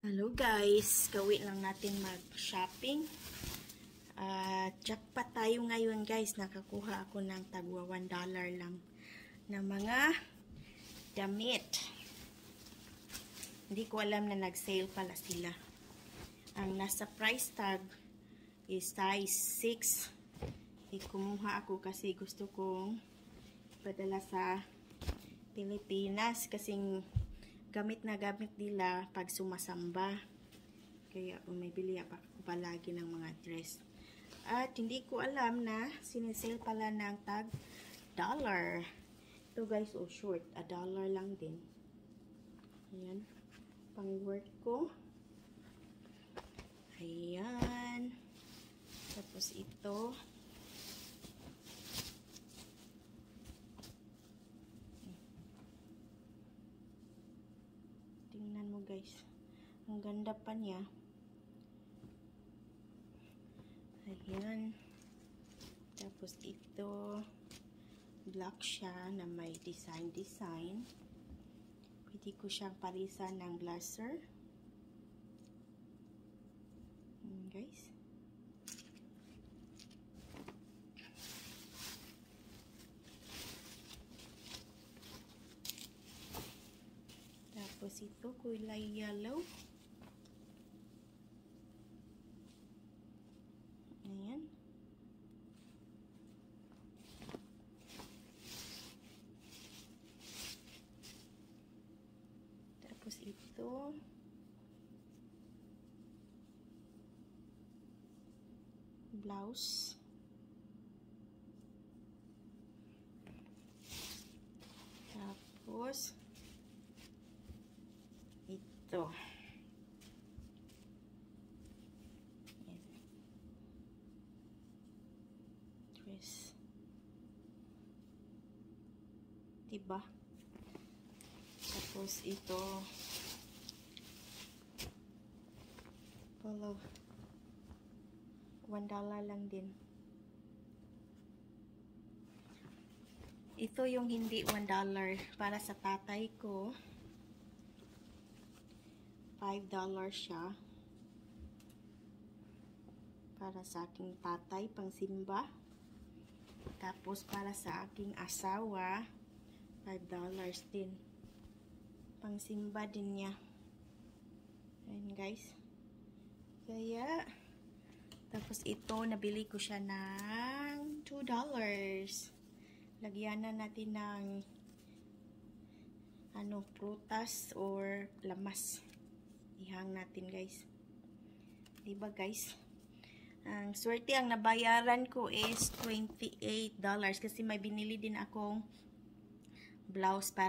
Hello guys, gawin lang natin mag-shopping. Jackpot tayo ngayon guys. Nakakuha ako ng tagwa $1 lang na mga damit. Hindi ko alam na nag-sale pala sila. Ang nasa price tag is size 6. Kumuha ako kasi gusto kong padala sa Pilipinas kasing gamit na gamit nila pag sumasamba. Kaya bumibili ako palagi ng mga dress. At hindi ko alam na sinisale pala ng tag $1. Ito guys, short. $1 lang din. Ayan. Pang work ko. Ayan. Tapos ito. Tingnan mo guys. Ang ganda pa niya. Ayan. Tapos ito. Black siya na may design. Pwede ko siyang palisan ng blazer. Ayan guys. Tapos ito, kulay yellow. Ayan. Tapos ito. Blouse. Tapos ito. Ayan. Dress. Diba? Tapos ito. Polo. $1 lang din. Ito yung hindi $1 para sa tatay ko. $5 siya. Para sa aking tatay, pang simba. Tapos para sa aking asawa, $5 din. Pang simba din niya. Ayan guys. Kaya, tapos ito, nabili ko siya ng $2. Lagyan na natin ng prutas or lamas. Ihang natin guys. Diba guys? Ang swerte, ang nabayaran ko is $28 kasi may binili din akong blouse para